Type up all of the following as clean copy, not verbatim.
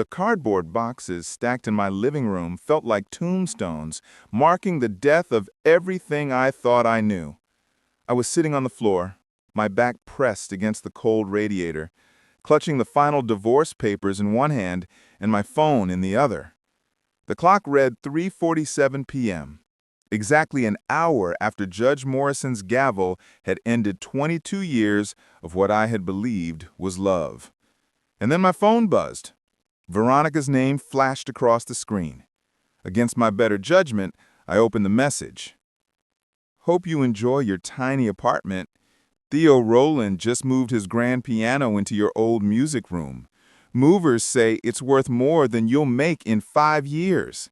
The cardboard boxes stacked in my living room felt like tombstones, marking the death of everything I thought I knew. I was sitting on the floor, my back pressed against the cold radiator, clutching the final divorce papers in one hand and my phone in the other. The clock read 3:47 p.m., exactly an hour after Judge Morrison's gavel had ended 22 years of what I had believed was love. And then my phone buzzed. Veronica's name flashed across the screen. Against my better judgment, I opened the message. "Hope you enjoy your tiny apartment. Theo Rowland just moved his grand piano into your old music room. Movers say it's worth more than you'll make in 5 years.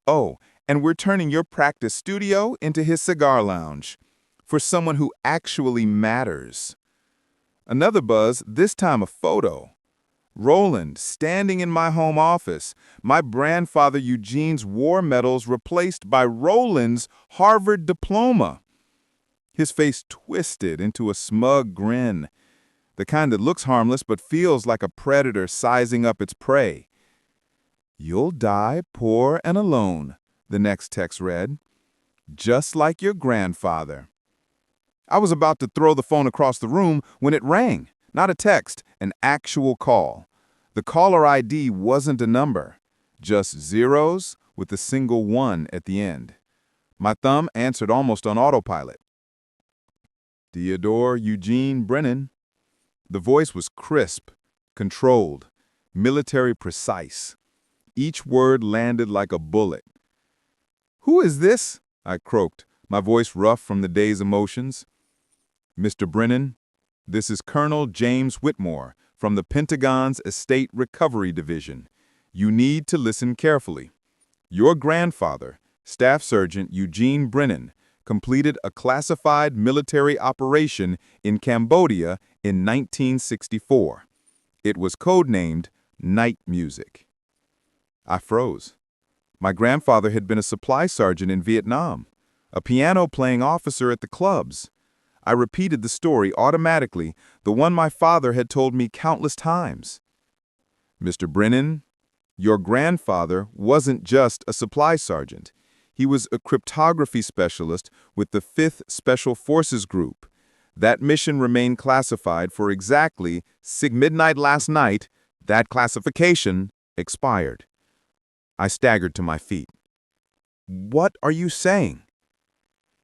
Oh, and we're turning your practice studio into his cigar lounge. For someone who actually matters." Another buzz, this time a photo. Roland, standing in my home office, my grandfather Eugene's war medals replaced by Roland's Harvard diploma. His face twisted into a smug grin, the kind that looks harmless but feels like a predator sizing up its prey. "You'll die poor and alone," the next text read, "just like your grandfather." I was about to throw the phone across the room when it rang. Not a text, an actual call. The caller ID wasn't a number, just zeros with a single 1 at the end. My thumb answered almost on autopilot. "Theodore Eugene Brennan." The voice was crisp, controlled, military precise. Each word landed like a bullet. "Who is this?" I croaked, my voice rough from the day's emotions. "Mr. Brennan, this is Colonel James Whitmore from the Pentagon's Estate Recovery Division. You need to listen carefully. Your grandfather, Staff Sergeant Eugene Brennan, completed a classified military operation in Cambodia in 1964. It was codenamed Night Music." I froze. My grandfather had been a supply sergeant in Vietnam, a piano-playing officer at the clubs. I repeated the story automatically, the one my father had told me countless times. "Mr. Brennan, your grandfather wasn't just a supply sergeant. He was a cryptography specialist with the 5th Special Forces Group. That mission remained classified for exactly midnight last night. That classification expired." I staggered to my feet. "What are you saying?"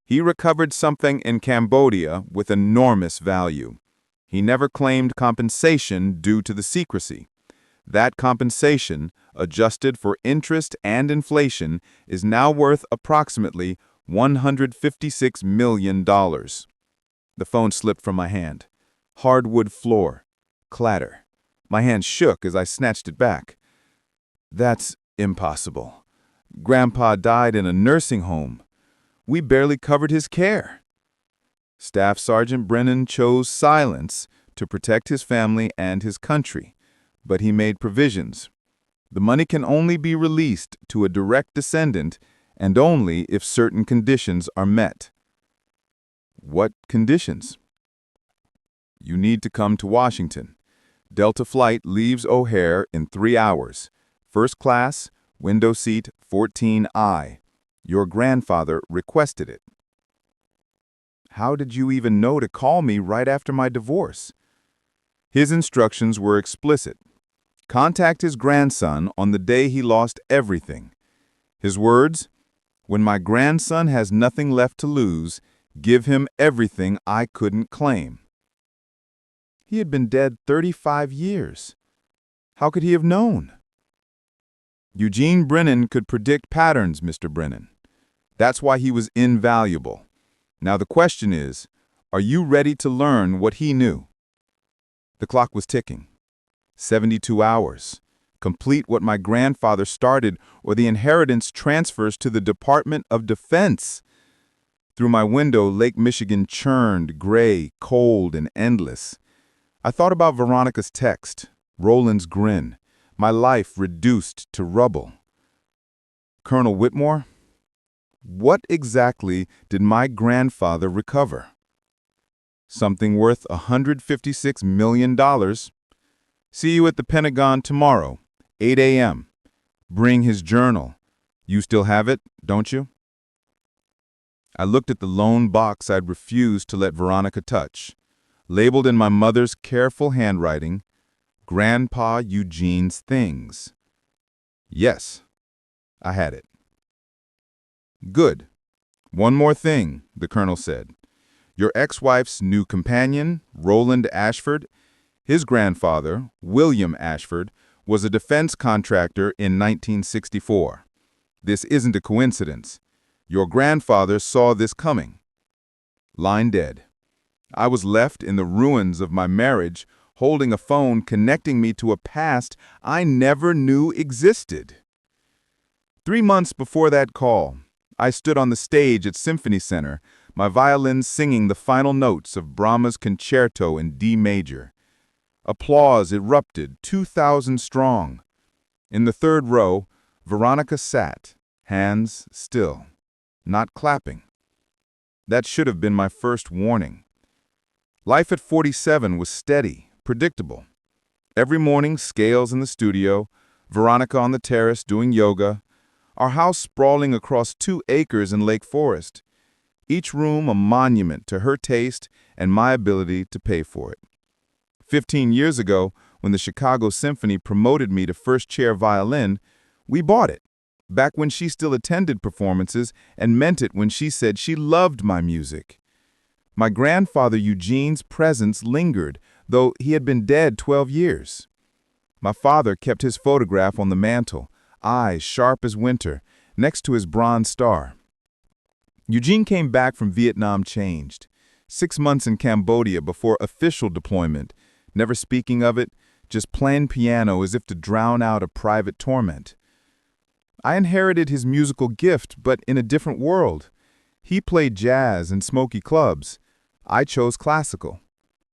"He recovered something in Cambodia with enormous value. He never claimed compensation due to the secrecy. That compensation, adjusted for interest and inflation, is now worth approximately $156 million. The phone slipped from my hand. Hardwood floor. Clatter. My hand shook as I snatched it back. "That's impossible. Grandpa died in a nursing home. We barely covered his care." Staff Sergeant Brennan chose silence to protect his family and his country, but he made provisions. The money can only be released to a direct descendant and only if certain conditions are met. "What conditions?" "You need to come to Washington. Delta flight leaves O'Hare in 3 hours. First class, window seat 14I. Your grandfather requested it." "How did you even know to call me right after my divorce?" "His instructions were explicit. Contact his grandson on the day he lost everything. His words, 'When my grandson has nothing left to lose, give him everything I couldn't claim.'" He had been dead 35 years. How could he have known? "Eugene Brennan could predict patterns, Mr. Brennan. That's why he was invaluable. Now the question is, are you ready to learn what he knew?" The clock was ticking. 72 hours. Complete what my grandfather started, or the inheritance transfers to the Department of Defense. Through my window, Lake Michigan churned, gray, cold, and endless. I thought about Veronica's text, Roland's grin, my life reduced to rubble. Colonel Whitmore, what exactly did my grandfather recover? Something worth $156 million. See you at the Pentagon tomorrow, 8 a.m. Bring his journal. You still have it, don't you? I looked at the lone box I'd refused to let Veronica touch, labeled in my mother's careful handwriting, Grandpa Eugene's Things. Yes, I had it. Good. One more thing, the colonel said. Your ex-wife's new companion, Roland Ashford, his grandfather, William Ashford, was a defense contractor in 1964. This isn't a coincidence. Your grandfather saw this coming. Line dead. I was left in the ruins of my marriage, holding a phone connecting me to a past I never knew existed. 3 months before that call, I stood on the stage at Symphony Center, my violin singing the final notes of Brahms' Concerto in D major. Applause erupted, 2,000 strong. In the third row, Veronica sat, hands still, not clapping. That should have been my first warning. Life at 47 was steady, predictable. Every morning, scales in the studio, Veronica on the terrace doing yoga, our house sprawling across 2 acres in Lake Forest, each room a monument to her taste and my ability to pay for it. 15 years ago, when the Chicago Symphony promoted me to first chair violin, we bought it, back when she still attended performances and meant it when she said she loved my music. My grandfather Eugene's presence lingered, though he had been dead 12 years. My father kept his photograph on the mantel, eyes sharp as winter, next to his bronze star. Eugene came back from Vietnam changed. 6 months in Cambodia before official deployment, never speaking of it, just playing piano as if to drown out a private torment. I inherited his musical gift, but in a different world. He played jazz in smoky clubs. I chose classical.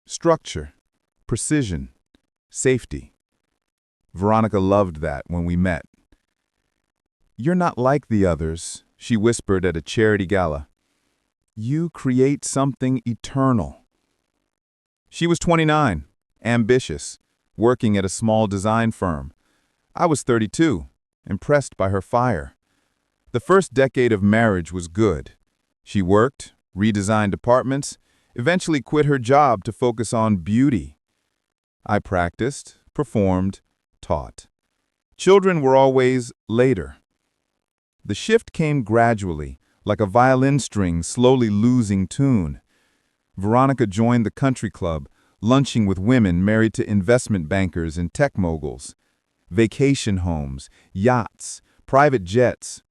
Structure, precision, safety. Veronica loved that when we met. You're not like the others, she whispered at a charity gala. You create something eternal. She was 29, ambitious, working at a small design firm. I was 32, impressed by her fire. The first decade of marriage was good. She worked, redesigned apartments, eventually quit her job to focus on beauty. I practiced, performed, taught. Children were always later. The shift came gradually, like a violin string slowly losing tune. Veronica joined the country club, lunching with women married to investment bankers and tech moguls. Vacation homes, yachts, private jets.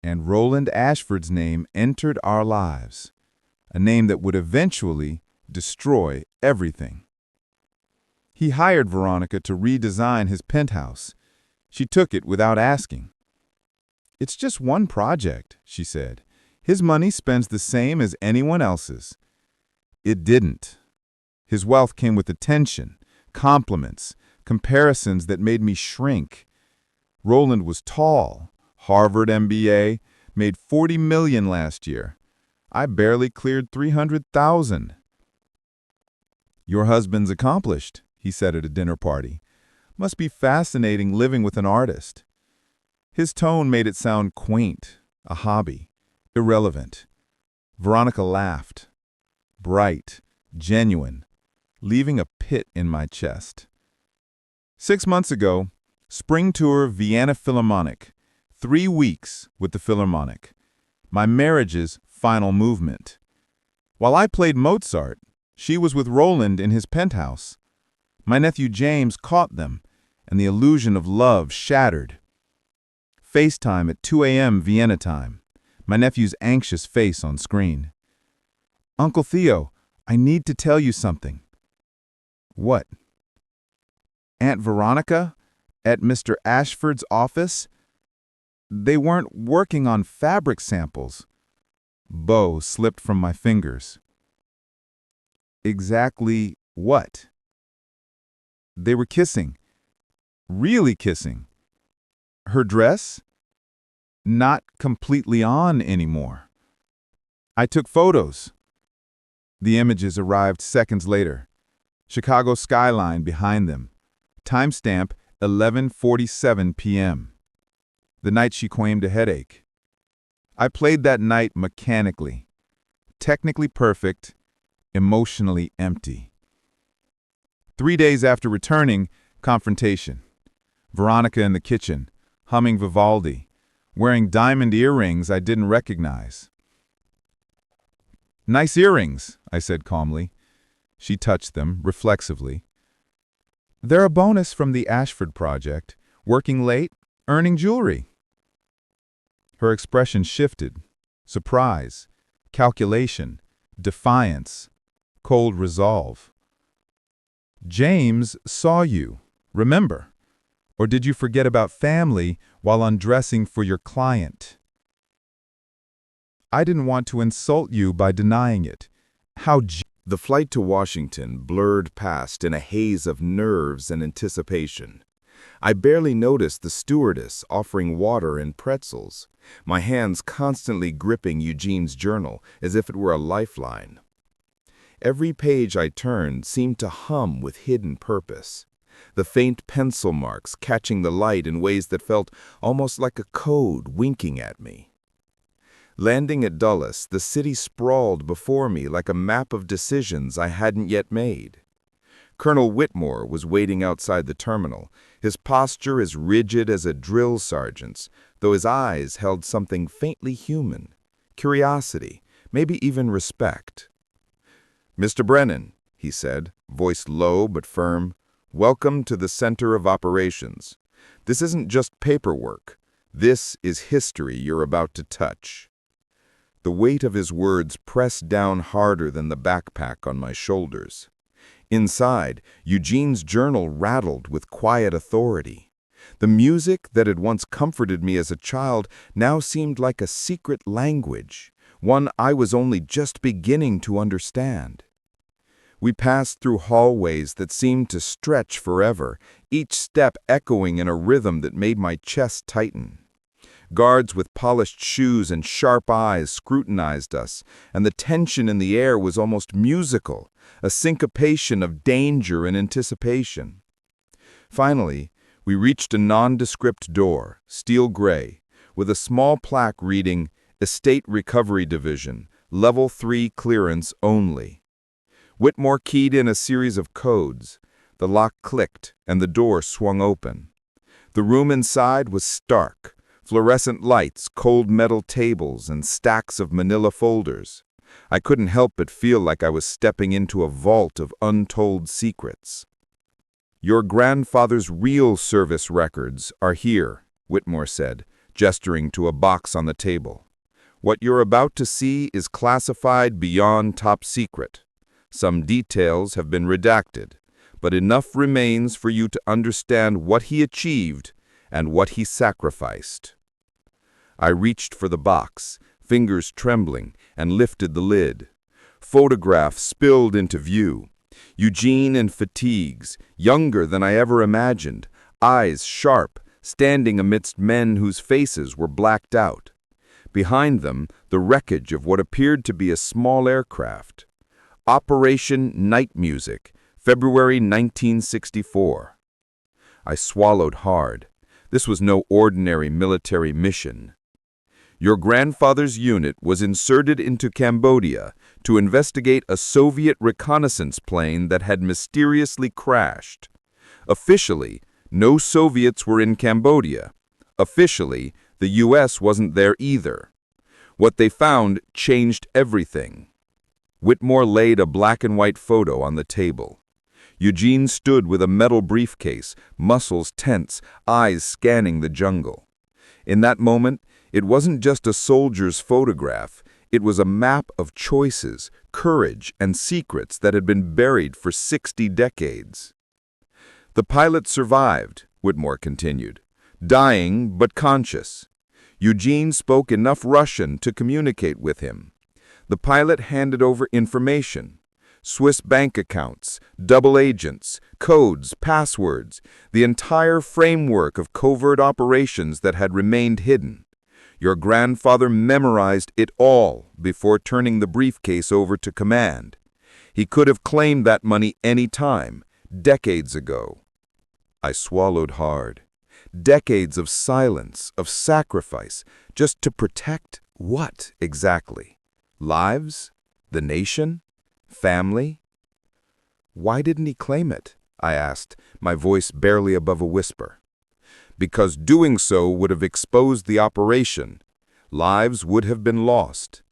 And Roland Ashford's name entered our lives, a name that would eventually destroy everything. He hired Veronica to redesign his penthouse. She took it without asking. It's just one project, she said. His money spends the same as anyone else's. It didn't. His wealth came with attention, compliments, comparisons that made me shrink. Roland was tall, Harvard MBA, made $40 million last year. I barely cleared $300,000. Your husband's accomplished, he said at a dinner party. Must be fascinating living with an artist. His tone made it sound quaint, a hobby, irrelevant. Veronica laughed. Bright, genuine, leaving a pit in my chest. 6 months ago, spring tour Vienna Philharmonic. 3 weeks with the Philharmonic. My marriage's final movement. While I played Mozart, she was with Roland in his penthouse. My nephew James caught them, and the illusion of love shattered. FaceTime at 2 a.m. Vienna time. My nephew's anxious face on screen. Uncle Theo, I need to tell you something. What? Aunt Veronica? At Mr. Ashford's office? They weren't working on fabric samples. Bow slipped from my fingers. Exactly what? They were kissing. Really kissing. Her dress? Not completely on anymore. I took photos. The images arrived seconds later. Chicago skyline behind them. Timestamp 11:47 p.m., the night she claimed a headache. I played that night mechanically, technically perfect, emotionally empty. 3 days after returning, confrontation. Veronica in the kitchen, humming Vivaldi, wearing diamond earrings I didn't recognize. "Nice earrings," I said calmly. She touched them, reflexively. "They're a bonus from the Ashford project. Working late, earning jewelry." Her expression shifted. Surprise, calculation, defiance, cold resolve. "James saw you, remember? Or did you forget about family while undressing for your client?" I didn't want to insult you by denying it. The flight to Washington blurred past in a haze of nerves and anticipation. I barely noticed the stewardess offering water and pretzels, my hands constantly gripping Eugene's journal as if it were a lifeline. Every page I turned seemed to hum with hidden purpose, the faint pencil marks catching the light in ways that felt almost like a code winking at me. Landing at Dulles, the city sprawled before me like a map of decisions I hadn't yet made. Colonel Whitmore was waiting outside the terminal, his posture as rigid as a drill sergeant's, though his eyes held something faintly human, curiosity, maybe even respect. "Mr. Brennan," he said, voice low but firm, "welcome to the Center of Operations. This isn't just paperwork. This is history you're about to touch." The weight of his words pressed down harder than the backpack on my shoulders. Inside, Eugene's journal rattled with quiet authority. The music that had once comforted me as a child now seemed like a secret language, one I was only just beginning to understand. We passed through hallways that seemed to stretch forever, each step echoing in a rhythm that made my chest tighten. Guards with polished shoes and sharp eyes scrutinized us, and the tension in the air was almost musical, a syncopation of danger and anticipation. Finally, we reached a nondescript door, steel gray, with a small plaque reading, "Estate Recovery Division, Level 3 Clearance Only." Whitmore keyed in a series of codes. The lock clicked, and the door swung open. The room inside was stark. Fluorescent lights, cold metal tables, and stacks of manila folders. I couldn't help but feel like I was stepping into a vault of untold secrets. "Your grandfather's real service records are here," Whitmore said, gesturing to a box on the table. "What you're about to see is classified beyond top secret. Some details have been redacted, but enough remains for you to understand what he achieved and what he sacrificed." I reached for the box, fingers trembling, and lifted the lid. Photographs spilled into view. Eugene in fatigues, younger than I ever imagined, eyes sharp, standing amidst men whose faces were blacked out. Behind them, the wreckage of what appeared to be a small aircraft. Operation Night Music, February 1964. I swallowed hard. This was no ordinary military mission. "Your grandfather's unit was inserted into Cambodia to investigate a Soviet reconnaissance plane that had mysteriously crashed. Officially, no Soviets were in Cambodia. Officially, the U.S. wasn't there either. What they found changed everything." Whitmore laid a black-and-white photo on the table. Eugene stood with a metal briefcase, muscles tense, eyes scanning the jungle. In that moment, it wasn't just a soldier's photograph. It was a map of choices, courage, and secrets that had been buried for 60 decades. "The pilot survived," Whitmore continued, "dying but conscious. Eugene spoke enough Russian to communicate with him. The pilot handed over information. Swiss bank accounts, double agents, codes, passwords, the entire framework of covert operations that had remained hidden. Your grandfather memorized it all before turning the briefcase over to command. He could have claimed that money any time, decades ago." I swallowed hard. Decades of silence, of sacrifice, just to protect what exactly? Lives? The nation? Family? Why didn't he claim it? I asked, my voice barely above a whisper. Because doing so would have exposed the operation. Lives would have been lost.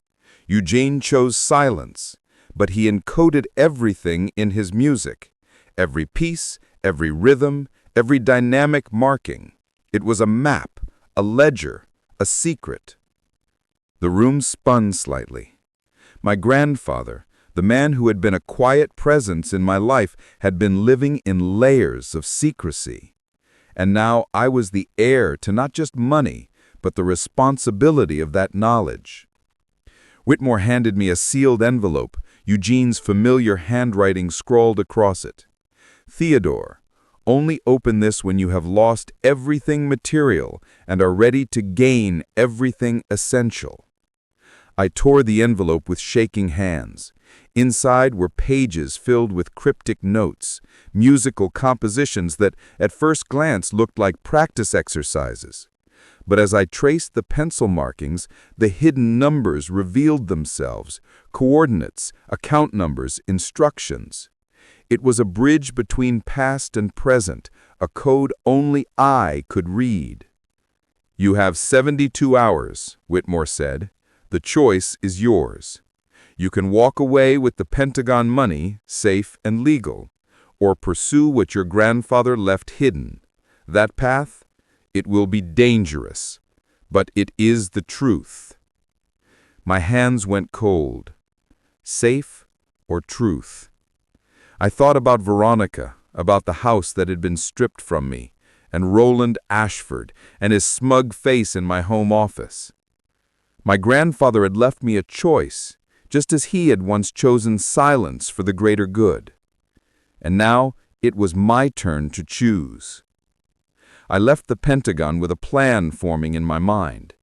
Eugene chose silence, but he encoded everything in his music. Every piece, every rhythm, every dynamic marking. It was a map, a ledger, a secret. The room spun slightly. My grandfather, the man who had been a quiet presence in my life, had been living in layers of secrecy. And now I was the heir to not just money, but the responsibility of that knowledge. Whitmore handed me a sealed envelope, Eugene's familiar handwriting scrawled across it. Theodore, only open this when you have lost everything material and are ready to gain everything essential. I tore the envelope with shaking hands. Inside were pages filled with cryptic notes, musical compositions that at first glance looked like practice exercises. But as I traced the pencil markings, the hidden numbers revealed themselves, coordinates, account numbers, instructions. It was a bridge between past and present, a code only I could read. You have 72 hours, Whitmore said. The choice is yours. You can walk away with the Pentagon money, safe and legal, or pursue what your grandfather left hidden. That path? It will be dangerous, but it is the truth. My hands went cold. Safe or truth? I thought about Veronica, about the house that had been stripped from me, and Roland Ashford and his smug face in my home office. My grandfather had left me a choice, just as he had once chosen silence for the greater good. And now it was my turn to choose. I left the Pentagon with a plan forming in my mind.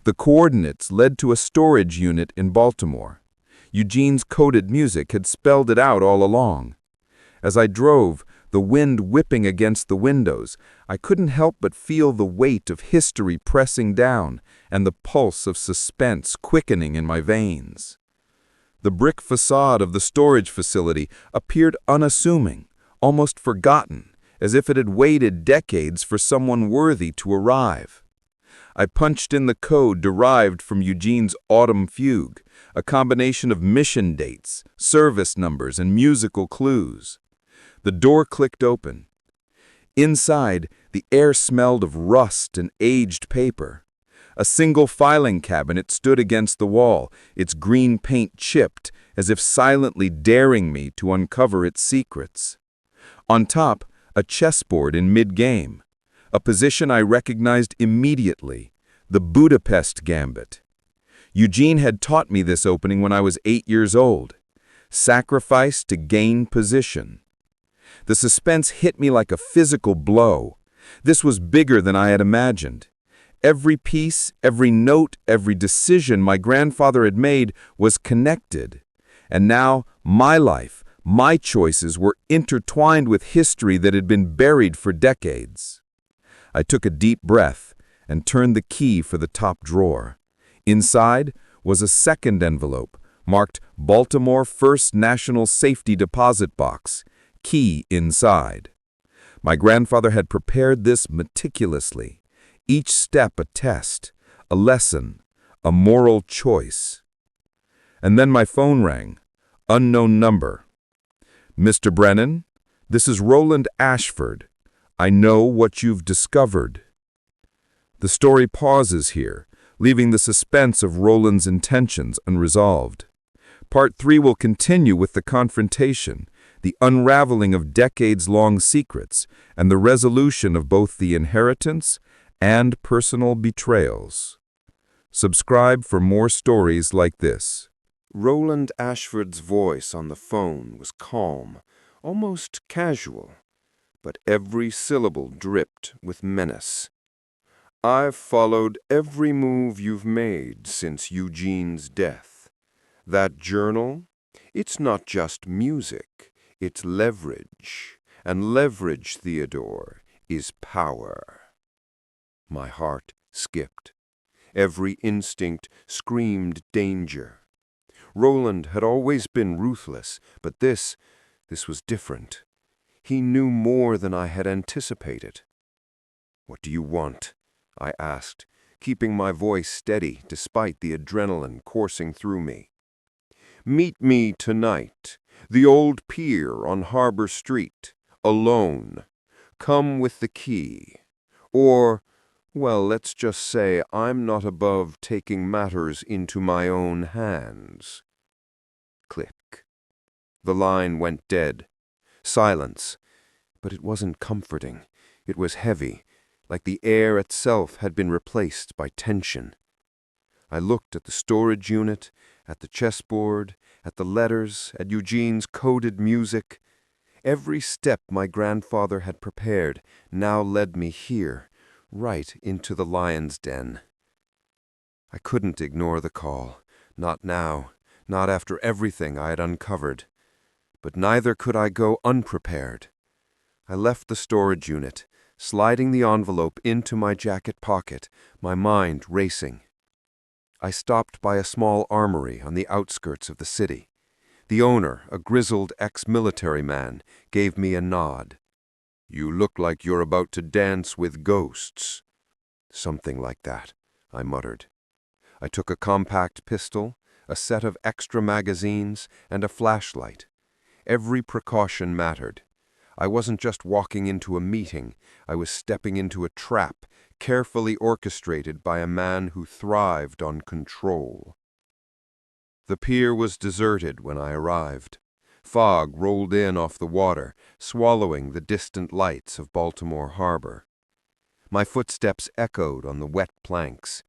The coordinates led to a storage unit in Baltimore. Eugene's coded music had spelled it out all along. As I drove, the wind whipping against the windows, I couldn't help but feel the weight of history pressing down and the pulse of suspense quickening in my veins. The brick facade of the storage facility appeared unassuming, almost forgotten, as if it had waited decades for someone worthy to arrive. I punched in the code derived from Eugene's Autumn Fugue, a combination of mission dates, service numbers, and musical clues. The door clicked open. Inside, the air smelled of rust and aged paper. A single filing cabinet stood against the wall, its green paint chipped, as if silently daring me to uncover its secrets. On top, a chessboard in mid-game, a position I recognized immediately, the Budapest Gambit. Eugene had taught me this opening when I was 8 years old. Sacrifice to gain position. The suspense hit me like a physical blow. This was bigger than I had imagined. Every piece, every note, every decision my grandfather had made was connected. And now, my life, my choices were intertwined with history that had been buried for decades. I took a deep breath and turned the key for the top drawer. Inside was a second envelope, marked Baltimore First National Safety Deposit Box, key inside. My grandfather had prepared this meticulously, each step a test, a lesson, a moral choice. And then my phone rang. Unknown number. Mr. Brennan, this is Roland Ashford. I know what you've discovered. The story pauses here, leaving the suspense of Roland's intentions unresolved. Part 3 will continue with the confrontation, the unraveling of decades-long secrets, and the resolution of both the inheritance and personal betrayals. Subscribe for more stories like this. Roland Ashford's voice on the phone was calm, almost casual, but every syllable dripped with menace. I've followed every move you've made since Eugene's death. That journal, it's not just music, it's leverage. And leverage, Theodore, is power. My heart skipped. Every instinct screamed danger. Roland had always been ruthless, but this was different. He knew more than I had anticipated. "What do you want?" I asked, keeping my voice steady despite the adrenaline coursing through me. "Meet me tonight, the old pier on Harbor Street, alone. Come with the key. Or, well, let's just say I'm not above taking matters into my own hands." Click. The line went dead. Silence. But it wasn't comforting. It was heavy, like the air itself had been replaced by tension. I looked at the storage unit, at the chessboard, at the letters, at Eugene's coded music. Every step my grandfather had prepared now led me here, right into the lion's den. I couldn't ignore the call. Not now, not after everything I had uncovered. But neither could I go unprepared. I left the storage unit, sliding the envelope into my jacket pocket, my mind racing. I stopped by a small armory on the outskirts of the city. The owner, a grizzled ex-military man, gave me a nod. "You look like you're about to dance with ghosts." "Something like that," I muttered. I took a compact pistol, a set of extra magazines, and a flashlight. Every precaution mattered. I wasn't just walking into a meeting, I was stepping into a trap, carefully orchestrated by a man who thrived on control. The pier was deserted when I arrived. Fog rolled in off the water, swallowing the distant lights of Baltimore Harbor. My footsteps echoed on the wet planks.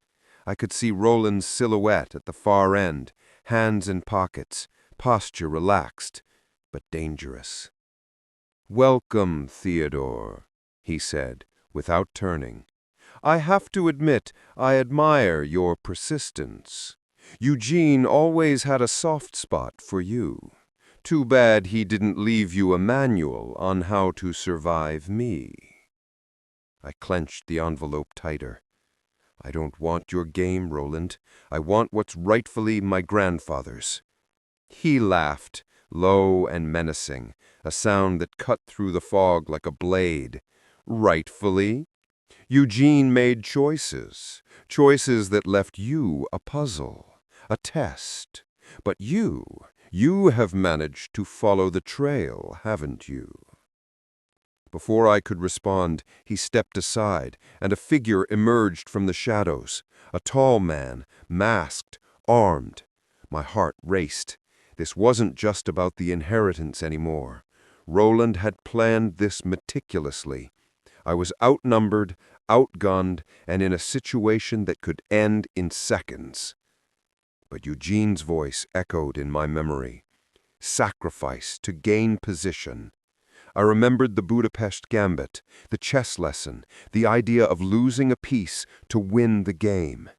I could see Roland's silhouette at the far end, hands in pockets, posture relaxed, but dangerous. "Welcome, Theodore," he said, without turning. "I have to admit I admire your persistence. Eugene always had a soft spot for you. Too bad he didn't leave you a manual on how to survive me." I clenched the envelope tighter. "I don't want your game, Roland. I want what's rightfully my grandfather's." He laughed, low and menacing, a sound that cut through the fog like a blade. "Rightfully? Eugene made choices that left you a puzzle, a test. But you have managed to follow the trail, haven't you?" Before I could respond, he stepped aside, and a figure emerged from the shadows. A tall man, masked, armed. My heart raced. This wasn't just about the inheritance anymore. Roland had planned this meticulously. I was outnumbered, outgunned, and in a situation that could end in seconds. But Eugene's voice echoed in my memory. Sacrifice to gain position. I remembered the Budapest Gambit, the chess lesson, the idea of losing a piece to win the game.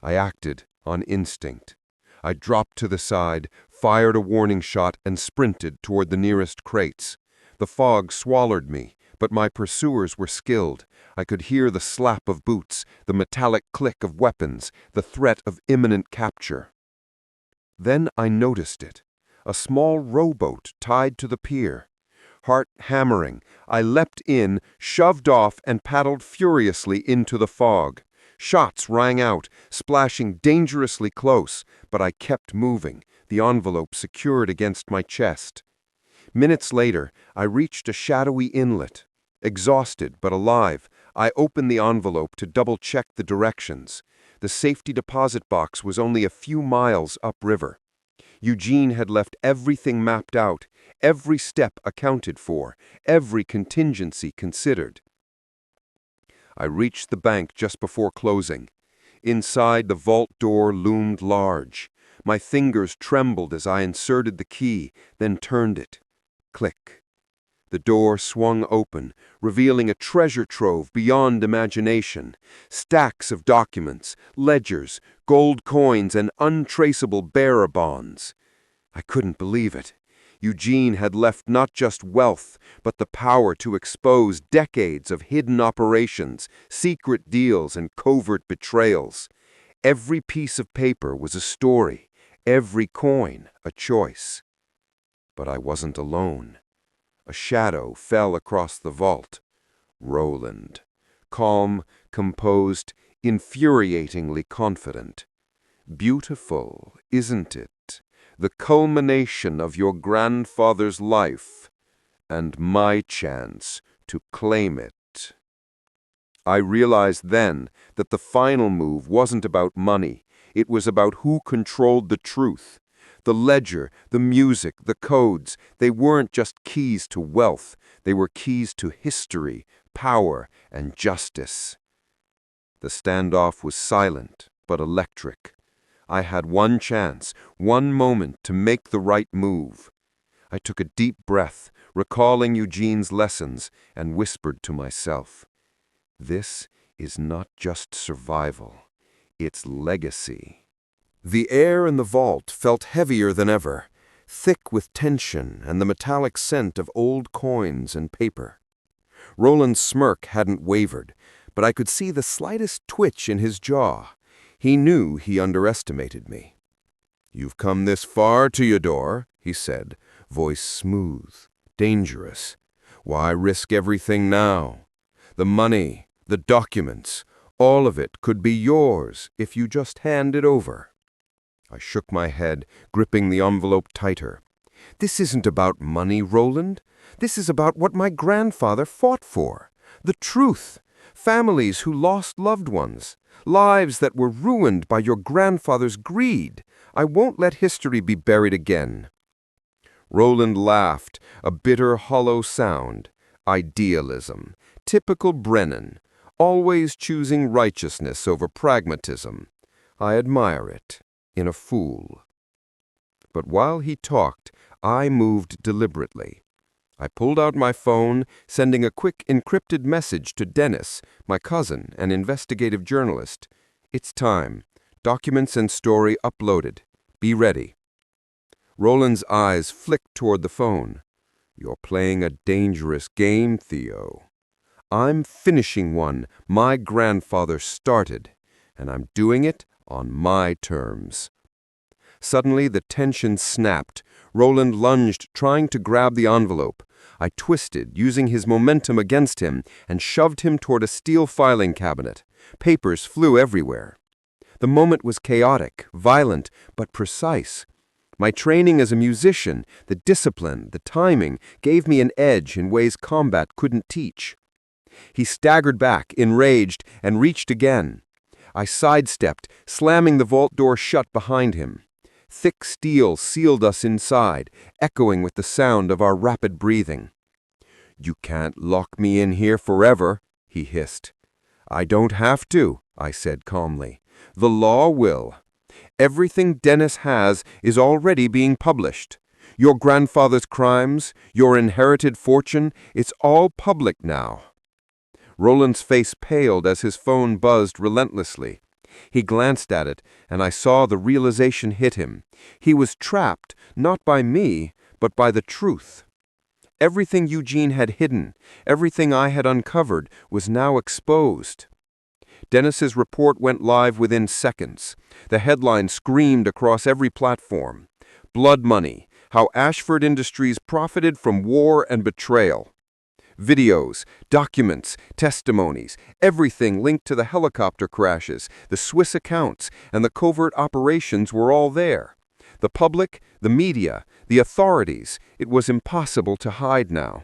I acted on instinct. I dropped to the side, fired a warning shot, and sprinted toward the nearest crates. The fog swallowed me, but my pursuers were skilled. I could hear the slap of boots, the metallic click of weapons, the threat of imminent capture. Then I noticed it, a small rowboat tied to the pier. Heart hammering, I leapt in, shoved off, and paddled furiously into the fog. Shots rang out, splashing dangerously close, but I kept moving, the envelope secured against my chest. Minutes later, I reached a shadowy inlet. Exhausted but alive, I opened the envelope to double-check the directions. The safety deposit box was only a few miles upriver. Eugene had left everything mapped out, every step accounted for, every contingency considered. I reached the bank just before closing. Inside, the vault door loomed large. My fingers trembled as I inserted the key, then turned it. Click. The door swung open, revealing a treasure trove beyond imagination. Stacks of documents, ledgers, gold coins, and untraceable bearer bonds. I couldn't believe it. Eugene had left not just wealth, but the power to expose decades of hidden operations, secret deals, and covert betrayals. Every piece of paper was a story, every coin a choice. But I wasn't alone. A shadow fell across the vault. Roland. Calm, composed, infuriatingly confident. Beautiful, isn't it? The culmination of your grandfather's life, and my chance to claim it. I realized then that the final move wasn't about money. It was about who controlled the truth. The ledger, the music, the codes, they weren't just keys to wealth. They were keys to history, power, and justice. The standoff was silent, but electric. I had one chance, one moment to make the right move. I took a deep breath, recalling Eugene's lessons, and whispered to myself, "This is not just survival, it's legacy." The air in the vault felt heavier than ever, thick with tension and the metallic scent of old coins and paper. Roland's smirk hadn't wavered, but I could see the slightest twitch in his jaw. He knew he underestimated me. "You've come this far, Theodore," he said, voice smooth, dangerous. "Why risk everything now? The money, the documents, all of it could be yours if you just hand it over." I shook my head, gripping the envelope tighter. "This isn't about money, Roland. This is about what my grandfather fought for. The truth. Families who lost loved ones. Lives that were ruined by your grandfather's greed. I won't let history be buried again." Roland laughed, a bitter, hollow sound. Idealism. Typical Brennan. Always choosing righteousness over pragmatism. I admire it, in a fool. But while he talked, I moved deliberately. I pulled out my phone, sending a quick encrypted message to Dennis, my cousin, an investigative journalist. "It's time. Documents and story uploaded. Be ready." Roland's eyes flicked toward the phone. "You're playing a dangerous game, Theo. I'm finishing one my grandfather started, and I'm doing it on my terms." Suddenly, the tension snapped. Roland lunged, trying to grab the envelope. I twisted, using his momentum against him, and shoved him toward a steel filing cabinet. Papers flew everywhere. The moment was chaotic, violent, but precise. My training as a musician, the discipline, the timing, gave me an edge in ways combat couldn't teach. He staggered back, enraged, and reached again. I sidestepped, slamming the vault door shut behind him. Thick steel sealed us inside, echoing with the sound of our rapid breathing. "You can't lock me in here forever," he hissed. "I don't have to," I said calmly. "The law will. Everything Dennis has is already being published. Your grandfather's crimes, your inherited fortune, it's all public now." Roland's face paled as his phone buzzed relentlessly. He glanced at it, and I saw the realization hit him. He was trapped, not by me, but by the truth. Everything Eugene had hidden, everything I had uncovered, was now exposed. Dennis's report went live within seconds. The headline screamed across every platform. "Blood Money: How Ashford Industries Profited from War and Betrayal." Videos, documents, testimonies, everything linked to the helicopter crashes, the Swiss accounts, and the covert operations were all there. The public, the media, the authorities, it was impossible to hide now.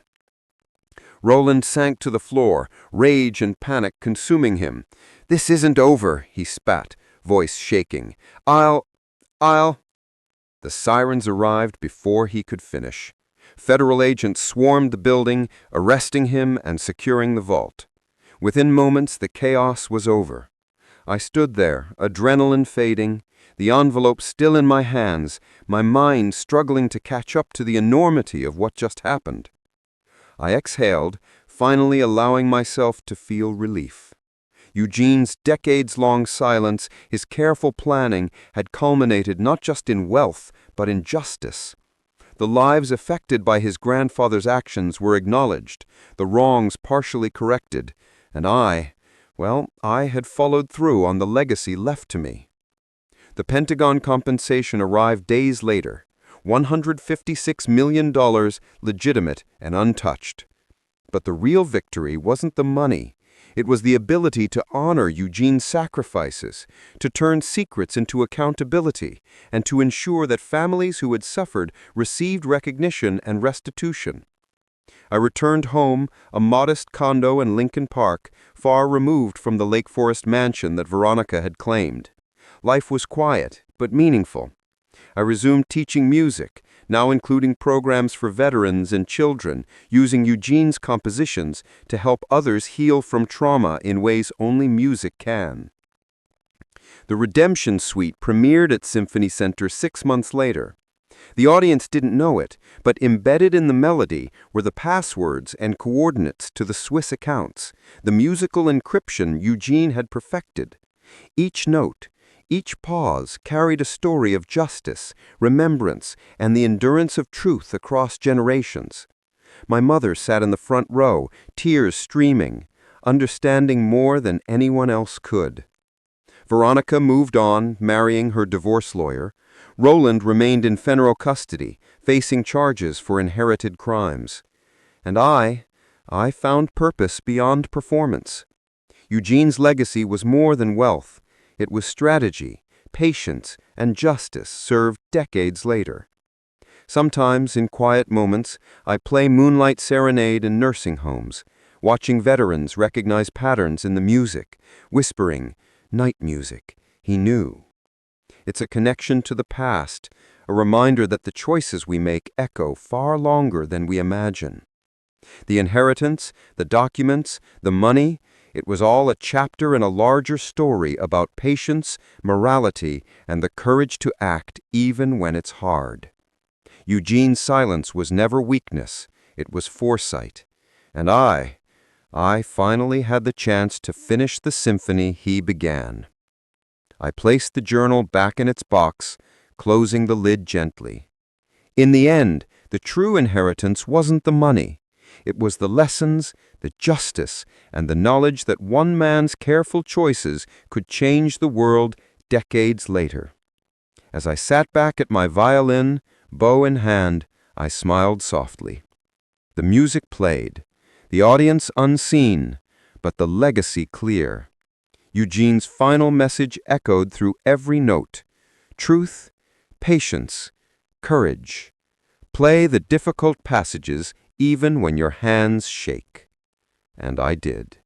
Roland sank to the floor, rage and panic consuming him. "This isn't over," he spat, voice shaking. I'll... The sirens arrived before he could finish. Federal agents swarmed the building, arresting him and securing the vault. Within moments, the chaos was over. I stood there, adrenaline fading, the envelope still in my hands, my mind struggling to catch up to the enormity of what just happened. I exhaled, finally allowing myself to feel relief. Eugene's decades-long silence, his careful planning, had culminated not just in wealth, but in justice. The lives affected by his grandfather's actions were acknowledged, the wrongs partially corrected, and I had followed through on the legacy left to me. The Pentagon compensation arrived days later, $156 million, legitimate and untouched. But the real victory wasn't the money. It was the ability to honor Eugene's sacrifices, to turn secrets into accountability, and to ensure that families who had suffered received recognition and restitution. I returned home, a modest condo in Lincoln Park, far removed from the Lake Forest mansion that Veronica had claimed. Life was quiet, but meaningful. I resumed teaching music, now including programs for veterans and children, using Eugene's compositions to help others heal from trauma in ways only music can. The Redemption Suite premiered at Symphony Center 6 months later. The audience didn't know it, but embedded in the melody were the passwords and coordinates to the Swiss accounts, the musical encryption Eugene had perfected. Each note, each pause carried a story of justice, remembrance, and the endurance of truth across generations. My mother sat in the front row, tears streaming, understanding more than anyone else could. Veronica moved on, marrying her divorce lawyer. Roland remained in federal custody, facing charges for inherited crimes. And I found purpose beyond performance. Eugene's legacy was more than wealth. It was strategy, patience, and justice served decades later. Sometimes, in quiet moments, I play Moonlight Serenade in nursing homes, watching veterans recognize patterns in the music, whispering, "Night music," he knew. It's a connection to the past, a reminder that the choices we make echo far longer than we imagine. The inheritance, the documents, the money, it was all a chapter in a larger story about patience, morality, and the courage to act even when it's hard. Eugene's silence was never weakness, it was foresight. And I finally had the chance to finish the symphony he began. I placed the journal back in its box, closing the lid gently. In the end, the true inheritance wasn't the money. It was the lessons, the justice, and the knowledge that one man's careful choices could change the world decades later. As I sat back at my violin, bow in hand, I smiled softly. The music played, the audience unseen, but the legacy clear. Eugene's final message echoed through every note. Truth, patience, courage. Play the difficult passages even when your hands shake. And I did.